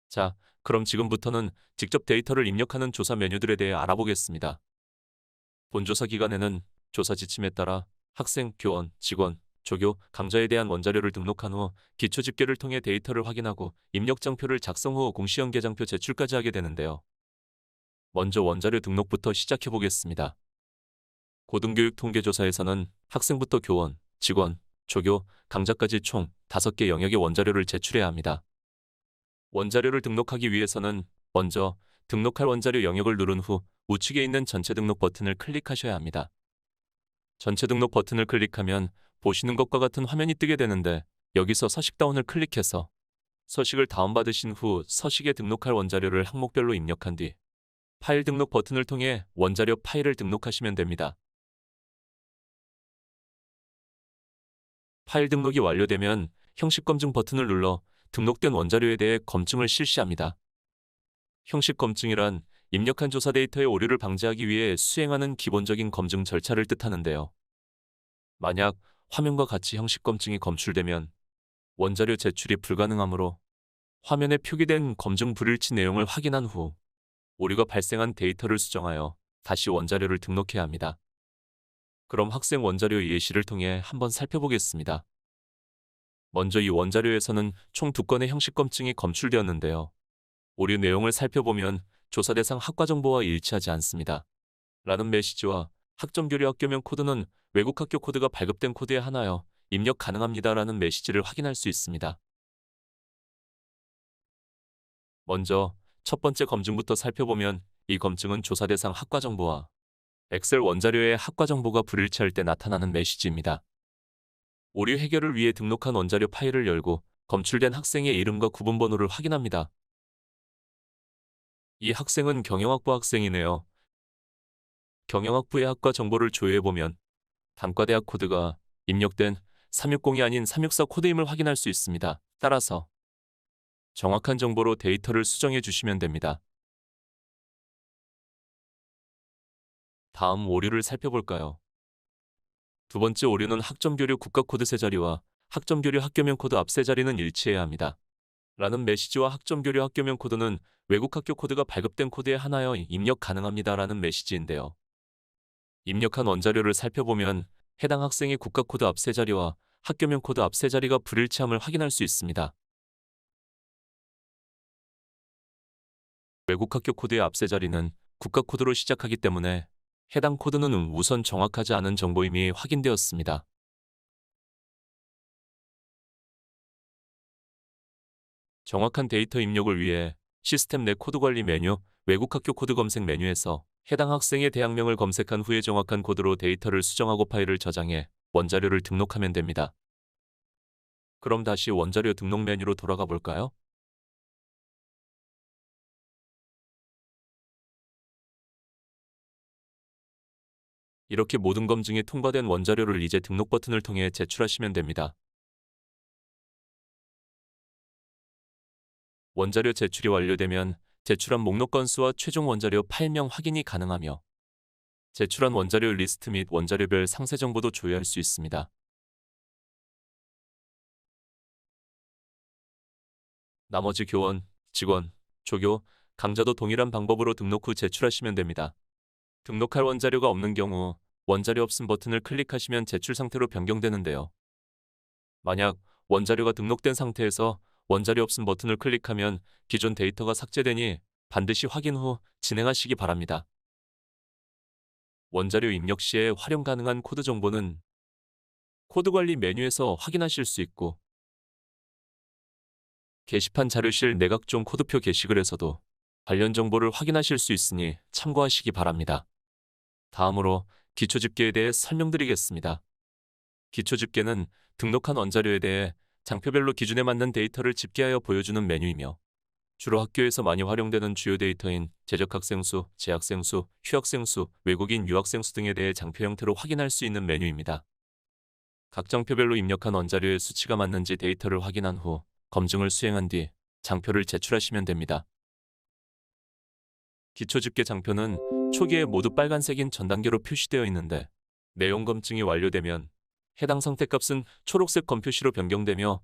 자, 그럼 지금부터는 직접 데이터를 입력하는 조사 메뉴들에 대해 알아보겠습니다. 본조사 기간에는 조사 지침에 따라 학생, 교원, 직원, 조교, 강좌에 대한 원자료를 등록한 후 기초 집계를 통해 데이터를 확인하고 입력장표를 작성 후 공시형 계장표 제출까지 하게 되는데요. 먼저 원자료 등록부터 시작해 보겠습니다. 고등교육 통계조사에서는 학생부터 교원, 직원, 조교, 강좌까지 총 5개 영역의 원자료를 제출해야 합니다. 원자료를 등록하기 위해서는 먼저 등록할 원자료 영역을 누른 후 우측에 있는 전체 등록 버튼을 클릭하셔야 합니다. 전체 등록 버튼을 클릭하면 보시는 것과 같은 화면이 뜨게 되는데 여기서 서식 다운을 클릭해서 서식을 다운받으신 후 서식에 등록할 원자료를 항목별로 입력한 뒤 파일 등록 버튼을 통해 원자료 파일을 등록하시면 됩니다. 파일 등록이 완료되면 형식 검증 버튼을 눌러 등록된 원자료에 대해 검증을 실시합니다. 형식 검증이란 입력한 조사 데이터의 오류를 방지하기 위해 수행하는 기본적인 검증 절차를 뜻하는데요. 만약 화면과 같이 형식 검증이 검출되면 원자료 제출이 불가능하므로 화면에 표기된 검증 불일치 내용을 확인한 후 오류가 발생한 데이터를 수정하여 다시 원자료를 등록해야 합니다. 그럼 학생 원자료 예시를 통해 한번 살펴보겠습니다. 먼저 이 원자료에서는 총 2건의 형식 검증이 검출되었는데요. 오류 내용을 살펴보면 조사 대상 학과 정보와 일치하지 않습니다. 라는 메시지와 학점교류 학교명 코드는 외국 학교 코드가 발급된 코드에 하나여 입력 가능합니다. 라는 메시지를 확인할 수 있습니다. 먼저 첫 번째 검증부터 살펴보면 이 검증은 조사 대상 학과 정보와 엑셀 원자료의 학과 정보가 불일치할 때 나타나는 메시지입니다. 오류 해결을 위해 등록한 원자료 파일을 열고 검출된 학생의 이름과 구분번호를 확인합니다. 이 학생은 경영학부 학생이네요. 경영학부의 학과 정보를 조회해보면 단과대학 코드가 입력된 360이 아닌 364 코드임을 확인할 수 있습니다. 따라서 정확한 정보로 데이터를 수정해 주시면 됩니다. 다음 오류를 살펴볼까요? 두 번째 오류는 학점교류 국가코드 세 자리와 학점교류 학교명 코드 앞 세 자리는 일치해야 합니다. 라는 메시지와 학점교류 학교명 코드는 외국 학교 코드가 발급된 코드에 하나여 입력 가능합니다. 라는 메시지인데요. 입력한 원자료를 살펴보면 해당 학생의 국가코드 앞 세 자리와 학교명 코드 앞 세 자리가 불일치함을 확인할 수 있습니다. 외국 학교 코드의 앞 세 자리는 국가코드로 시작하기 때문에 해당 코드는 우선 정확하지 않은 정보임이 확인되었습니다. 정확한 데이터 입력을 위해 시스템 내 코드 관리 메뉴, 외국 학교 코드 검색 메뉴에서 해당 학생의 대학명을 검색한 후에 정확한 코드로 데이터를 수정하고 파일을 저장해 원자료를 등록하면 됩니다. 그럼 다시 원자료 등록 메뉴로 돌아가 볼까요? 이렇게 모든 검증이 통과된 원자료를 이제 등록 버튼을 통해 제출하시면 됩니다. 원자료 제출이 완료되면 제출한 목록 건수와 최종 원자료 파일명 확인이 가능하며 제출한 원자료 리스트 및 원자료별 상세 정보도 조회할 수 있습니다. 나머지 교원, 직원, 조교, 강좌도 동일한 방법으로 등록 후 제출하시면 됩니다. 등록할 원자료가 없는 경우 원자료 없음 버튼을 클릭하시면 제출 상태로 변경되는데요. 만약 원자료가 등록된 상태에서 원자료 없음 버튼을 클릭하면 기존 데이터가 삭제되니 반드시 확인 후 진행하시기 바랍니다. 원자료 입력 시에 활용 가능한 코드 정보는 코드 관리 메뉴에서 확인하실 수 있고 게시판 자료실 내각종 코드표 게시글에서도 관련 정보를 확인하실 수 있으니 참고하시기 바랍니다. 다음으로 기초집계에 대해 설명드리겠습니다. 기초집계는 등록한 원자료에 대해 장표별로 기준에 맞는 데이터를 집계하여 보여주는 메뉴이며 주로 학교에서 많이 활용되는 주요 데이터인 재적학생 수, 재학생 수, 휴학생 수, 외국인 유학생 수 등에 대해 장표 형태로 확인할 수 있는 메뉴입니다. 각 장표별로 입력한 원자료의 수치가 맞는지 데이터를 확인한 후 검증을 수행한 뒤 장표를 제출하시면 됩니다. 기초집계 장표는 초기에 모두 빨간색인 전 단계로 표시되어 있는데 내용 검증이 완료되면 해당 선택값은 초록색 검표시로 변경되며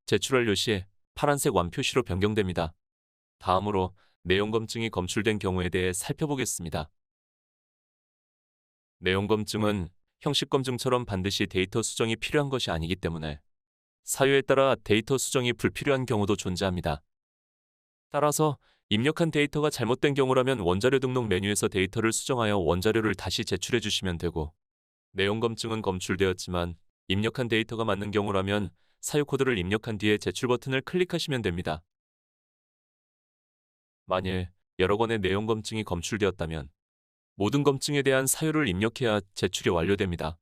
제출 완료 시 파란색 완표시로 변경됩니다. 다음으로 내용 검증이 검출된 경우에 대해 살펴보겠습니다. 내용 검증은 형식 검증처럼 반드시 데이터 수정이 필요한 것이 아니기 때문에 사유에 따라 데이터 수정이 불필요한 경우도 존재합니다. 따라서 입력한 데이터가 잘못된 경우라면 원자료 등록 메뉴에서 데이터를 수정하여 원자료를 다시 제출해 주시면 되고, 내용 검증은 검출되었지만 입력한 데이터가 맞는 경우라면 사유 코드를 입력한 뒤에 제출 버튼을 클릭하시면 됩니다. 만일 여러 건의 내용 검증이 검출되었다면 모든 검증에 대한 사유를 입력해야 제출이 완료됩니다.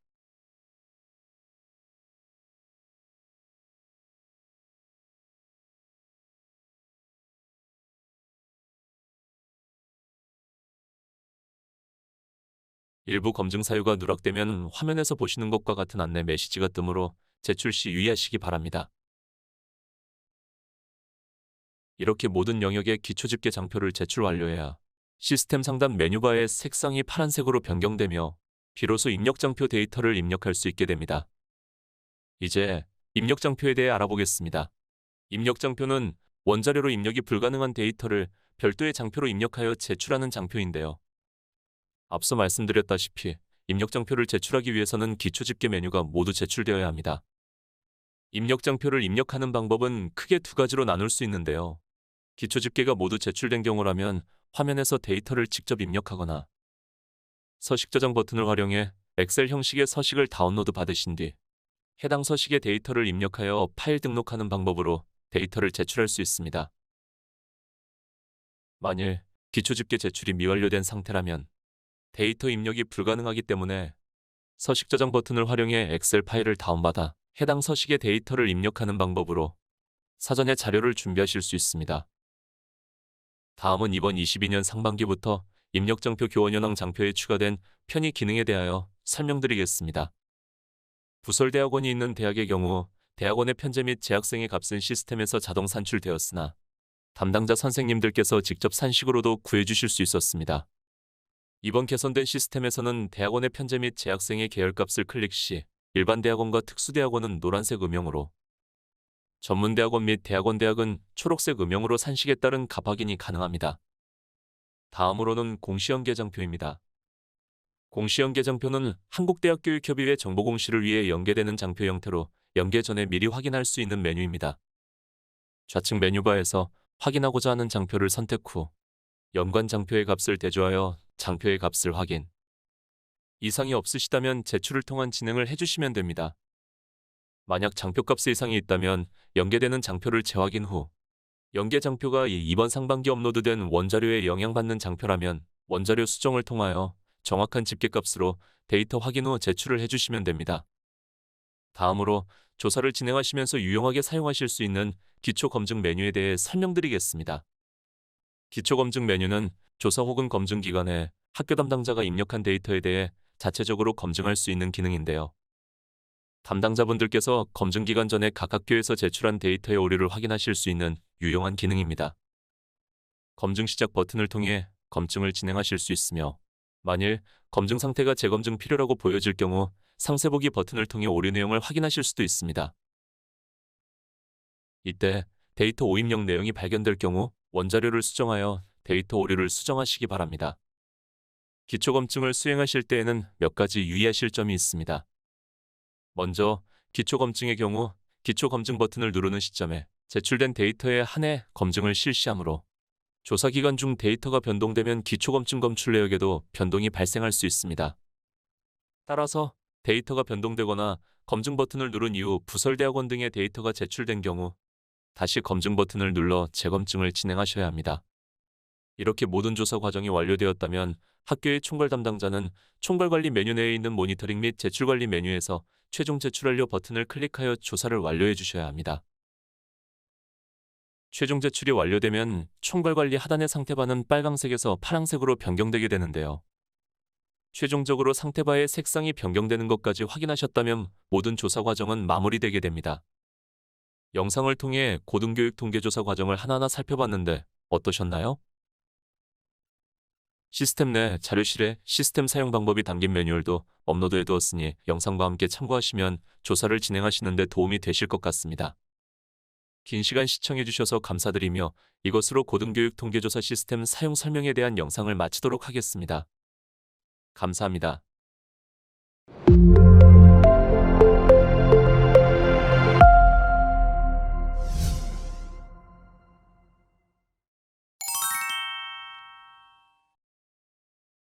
일부 검증 사유가 누락되면 화면에서 보시는 것과 같은 안내 메시지가 뜨므로 제출 시 유의하시기 바랍니다. 이렇게 모든 영역의 기초집계 장표를 제출 완료해야 시스템 상단 메뉴바의 색상이 파란색으로 변경되며 비로소 입력장표 데이터를 입력할 수 있게 됩니다. 이제 입력장표에 대해 알아보겠습니다. 입력장표는 원자료로 입력이 불가능한 데이터를 별도의 장표로 입력하여 제출하는 장표인데요. 앞서 말씀드렸다시피 입력장표를 제출하기 위해서는 기초집계 메뉴가 모두 제출되어야 합니다. 입력장표를 입력하는 방법은 크게 두 가지로 나눌 수 있는데요. 기초집계가 모두 제출된 경우라면 화면에서 데이터를 직접 입력하거나 서식 저장 버튼을 활용해 엑셀 형식의 서식을 다운로드 받으신 뒤 해당 서식의 데이터를 입력하여 파일 등록하는 방법으로 데이터를 제출할 수 있습니다. 만일 기초집계 제출이 미완료된 상태라면 데이터 입력이 불가능하기 때문에 서식 저장 버튼을 활용해 엑셀 파일을 다운받아 해당 서식의 데이터를 입력하는 방법으로 사전에 자료를 준비하실 수 있습니다. 다음은 이번 22년 상반기부터 입력장표 교원현황 장표에 추가된 편의 기능에 대하여 설명드리겠습니다. 부설대학원이 있는 대학의 경우 대학원의 편제 및 재학생의 값은 시스템에서 자동 산출되었으나 담당자 선생님들께서 직접 산식으로도 구해주실 수 있었습니다. 이번 개선된 시스템에서는 대학원의 편제 및 재학생의 계열값을 클릭 시 일반 대학원과 특수대학원은 노란색 음영으로, 전문대학원 및 대학원대학은 초록색 음영으로 산식에 따른 값 확인이 가능합니다. 다음으로는 공시연계장표입니다. 공시연계장표는 한국대학교육협의회 정보공시를 위해 연계되는 장표 형태로 연계 전에 미리 확인할 수 있는 메뉴입니다. 좌측 메뉴바에서 확인하고자 하는 장표를 선택 후 연관 장표의 값을 대조하여 장표의 값을 확인. 이상이 없으시다면 제출을 통한 진행을 해주시면 됩니다. 만약 장표값에 이상이 있다면 연계되는 장표를 재확인 후 연계 장표가 이번 상반기 업로드된 원자료에 영향받는 장표라면 원자료 수정을 통하여 정확한 집계값으로 데이터 확인 후 제출을 해주시면 됩니다. 다음으로 조사를 진행하시면서 유용하게 사용하실 수 있는 기초검증 메뉴에 대해 설명드리겠습니다. 기초검증 메뉴는 조사 혹은 검증 기관에 학교 담당자가 입력한 데이터에 대해 자체적으로 검증할 수 있는 기능인데요. 담당자분들께서 검증 기간 전에 각 학교에서 제출한 데이터의 오류를 확인하실 수 있는 유용한 기능입니다. 검증 시작 버튼을 통해 검증을 진행하실 수 있으며, 만일 검증 상태가 재검증 필요라고 보여질 경우 상세 보기 버튼을 통해 오류 내용을 확인하실 수도 있습니다. 이때 데이터 오입력 내용이 발견될 경우 원자료를 수정하여 데이터 오류를 수정하시기 바랍니다. 기초검증을 수행하실 때에는 몇 가지 유의하실 점이 있습니다. 먼저 기초검증의 경우 기초검증 버튼을 누르는 시점에 제출된 데이터에 한해 검증을 실시하므로 조사기간 중 데이터가 변동되면 기초검증 검출 내역에도 변동이 발생할 수 있습니다. 따라서 데이터가 변동되거나 검증 버튼을 누른 이후 부설대학원 등의 데이터가 제출된 경우 다시 검증 버튼을 눌러 재검증을 진행하셔야 합니다. 이렇게 모든 조사 과정이 완료되었다면 학교의 총괄 담당자는 총괄관리 메뉴 내에 있는 모니터링 및 제출관리 메뉴에서 최종 제출 완료 버튼을 클릭하여 조사를 완료해 주셔야 합니다. 최종 제출이 완료되면 총괄관리 하단의 상태바는 빨강색에서 파랑색으로 변경되게 되는데요. 최종적으로 상태바의 색상이 변경되는 것까지 확인하셨다면 모든 조사 과정은 마무리되게 됩니다. 영상을 통해 고등교육 통계조사 과정을 하나하나 살펴봤는데 어떠셨나요? 시스템 내 자료실에 시스템 사용 방법이 담긴 매뉴얼도 업로드해 두었으니 영상과 함께 참고하시면 조사를 진행하시는 데 도움이 되실 것 같습니다. 긴 시간 시청해 주셔서 감사드리며 이것으로 고등교육 통계조사 시스템 사용 설명에 대한 영상을 마치도록 하겠습니다. 감사합니다.